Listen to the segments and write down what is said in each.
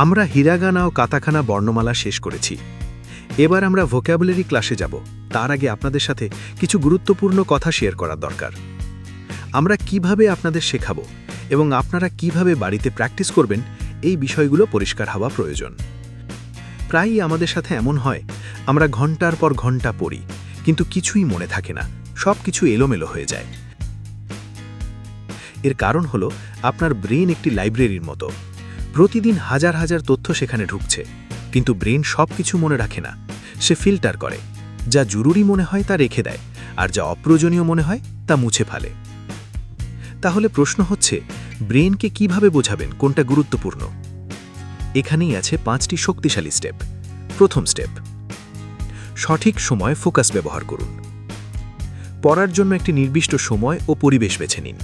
আমরা হিরাগানা ও কাতাকানা বর্ণমালা শেষ করেছি। এবার আমরা ভোক্যাবুলারি ক্লাসে যাব। তার আগে আপনাদের সাথে কিছু গুরুত্বপূর্ণ কথা শেয়ার করার দরকার। আমরা কিভাবে আপনাদের শেখাবো এবং আপনারা কিভাবে বাড়িতে প্র্যাকটিস করবেন, এই বিষয়গুলো পরিষ্কার হওয়া প্রয়োজন। প্রায়ই আমাদের সাথে এমন হয়, আমরা ঘন্টার পর ঘন্টা পড়ি, কিন্তু কিছুই মনে থাকে না, সব কিছু এলোমেলো হয়ে যায়। এর কারণ হলো আপনার ব্রেন একটি লাইব্রেরির মতো। প্রতিদিন হাজার হাজার তথ্য সেখানে ঢুকছে, কিন্তু ব্রেন সব কিছু মনে রাখে না। সে ফিল্টার করে, যা জরুরি মনে হয় তা রেখে দেয়, আর যা অপ্রয়োজনীয় মনে হয় তা মুছে ফেলে। তাহলে প্রশ্ন হচ্ছে, ব্রেনকে কিভাবে বোঝাবেন কোনটা গুরুত্বপূর্ণ? এখানেই আছে 5টি শক্তিশালী স্টেপ। প্রথম স্টেপ, সঠিক সময় ফোকাস ব্যবহার করুন। পড়ার জন্য একটি নির্দিষ্ট সময় ও পরিবেশ বেছে নিন।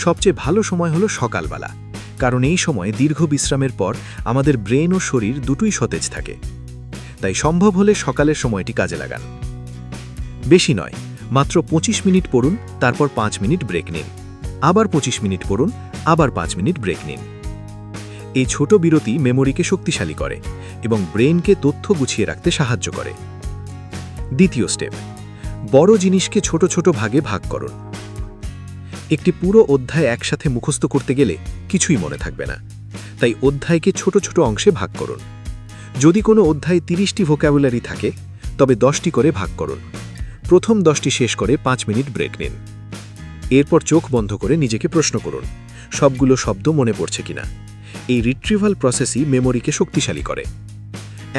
সবচেয়ে ভালো সময় হলো সকালবেলা, কারণ এই সময়ে দীর্ঘ বিশ্রামের পর আমাদের ব্রেন ও শরীর দুটোই সতেজ থাকে। তাই সম্ভব হলে সকালের সময়টি কাজে লাগান। বেশি নয়, মাত্র 25 মিনিট পড়ুন, তারপর 5 মিনিট ব্রেক নিন। আবার 25 মিনিট পড়ুন, আবার 5 মিনিট ব্রেক নিন। এই ছোট বিরতি মেমোরিকে শক্তিশালী করে এবং ব্রেনকে তথ্য গুছিয়ে রাখতে সাহায্য করে। দ্বিতীয় স্টেপ, বড় জিনিসকে ছোট ছোট ভাগে ভাগ করুন। একটি পুরো অধ্যায় একসাথে মুখস্থ করতে গেলে কিছুই মনে থাকবে না, তাই অধ্যায়কে ছোট ছোট অংশে ভাগ করুন। যদি কোনো অধ্যায়ে 30টি ভোক্যাবুলারি থাকে, তবে 10টি করে ভাগ করুন। প্রথম 10টি শেষ করে 5 মিনিট ব্রেক নিন। এরপর চোখ বন্ধ করে নিজেকে প্রশ্ন করুন, সবগুলো শব্দ মনে পড়ছে কিনা। এই রিট্রিভাল প্রসেসই মেমোরিকে শক্তিশালী করে।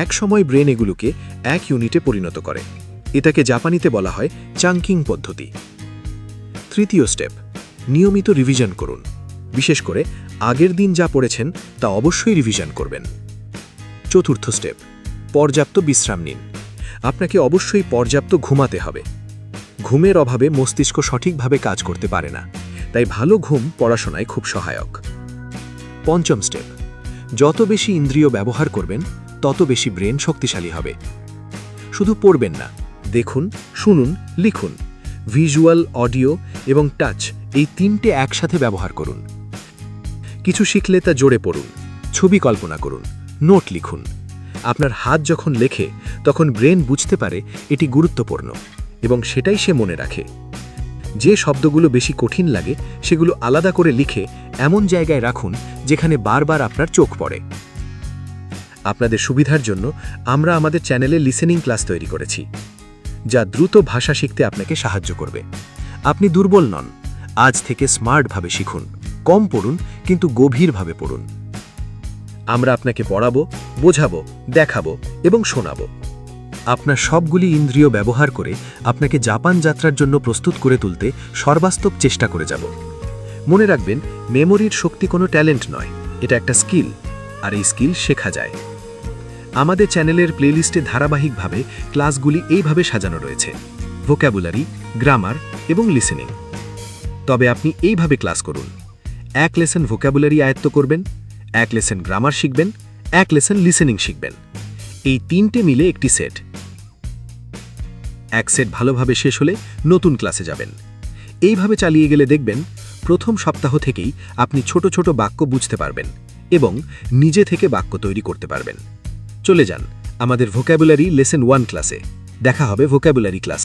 এক সময় ব্রেন এগুলোকে এক ইউনিটে পরিণত করে। এটাকে জাপানিতে বলা হয় চাঙ্কিং পদ্ধতি। তৃতীয় স্টেপ, নিয়মিত রিভিশন করুন। বিশেষ করে আগের দিন যা পড়েছেন তা অবশ্যই রিভিশন করবেন। চতুর্থ স্টেপ, পর্যাপ্ত বিশ্রাম নিন। আপনাকে অবশ্যই পর্যাপ্ত ঘুমাতে হবে। ঘুমের অভাবে মস্তিষ্ক সঠিকভাবে কাজ করতে পারে না, তাই ভালো ঘুম পড়াশোনায় খুব সহায়ক। পঞ্চম স্টেপ, যত বেশি ইন্দ্রিয় ব্যবহার করবেন, তত বেশি ব্রেন শক্তিশালী হবে। শুধু পড়বেন না, দেখুন, শুনুন, লিখুন। ভিজুয়াল, অডিও এবং টাচ, এই 3টে একসাথে ব্যবহার করুন। কিছু শিখলে তা জোরে পড়ুন, ছবি কল্পনা করুন, নোট লিখুন। আপনার হাত যখন লেখে, তখন ব্রেন বুঝতে পারে এটি গুরুত্বপূর্ণ এবং সেটাই সে মনে রাখে। যে শব্দগুলো বেশি কঠিন লাগে, সেগুলো আলাদা করে লিখে এমন জায়গায় রাখুন যেখানে বারবার আপনার চোখ পড়ে। আপনাদের সুবিধার জন্য আমরা আমাদের চ্যানেলে লিসেনিং ক্লাস তৈরি করেছি, যা দ্রুত ভাষা শিখতে আপনাকে সাহায্য করবে। আপনি দুর্বল নন, আজ থেকে স্মার্টভাবে শিখুন। কম পড়ুন, কিন্তু গভীরভাবে পড়ুন। আমরা আপনাকে পড়াবো, বোঝাবো, দেখাবো এবং শোনাবো। আপনার সবগুলি ইন্দ্রিয় ব্যবহার করে আপনাকে জাপান যাত্রার জন্য প্রস্তুত করে তুলতে সর্বাস্তব চেষ্টা করে যাব। মনে রাখবেন, মেমোরির শক্তি কোনো ট্যালেন্ট নয়, এটা একটা স্কিল, আর এই স্কিল শেখা যায়। আমাদের চ্যানেলের প্লেলিস্টে ধারাবাহিকভাবে ক্লাসগুলি এইভাবে সাজানো রয়েছে: ভোক্যাবুলারি, গ্রামার এবং লিসেনিং। তবে আপনি এইভাবে ক্লাস করুন: 1 লেসন ভোক্যাবুলারি আয়ত্ত করবেন, 1 লেসন গ্রামার শিখবেন, 1 লেসন লিসেনিং শিখবেন। এই 3টে মিলে একটি সেট। এক সেট ভালোভাবে শেষ হলে নতুন ক্লাসে যাবেন। এইভাবে চালিয়ে গেলে দেখবেন, প্রথম সপ্তাহ থেকেই আপনি ছোট ছোট বাক্য বুঝতে পারবেন এবং নিজে থেকে বাক্য তৈরি করতে পারবেন। চলে যান আমাদের ভোক্যাবুলারি লেসন 1 ক্লাসে। দেখা হবে ভোক্যাবুলারি ক্লাস।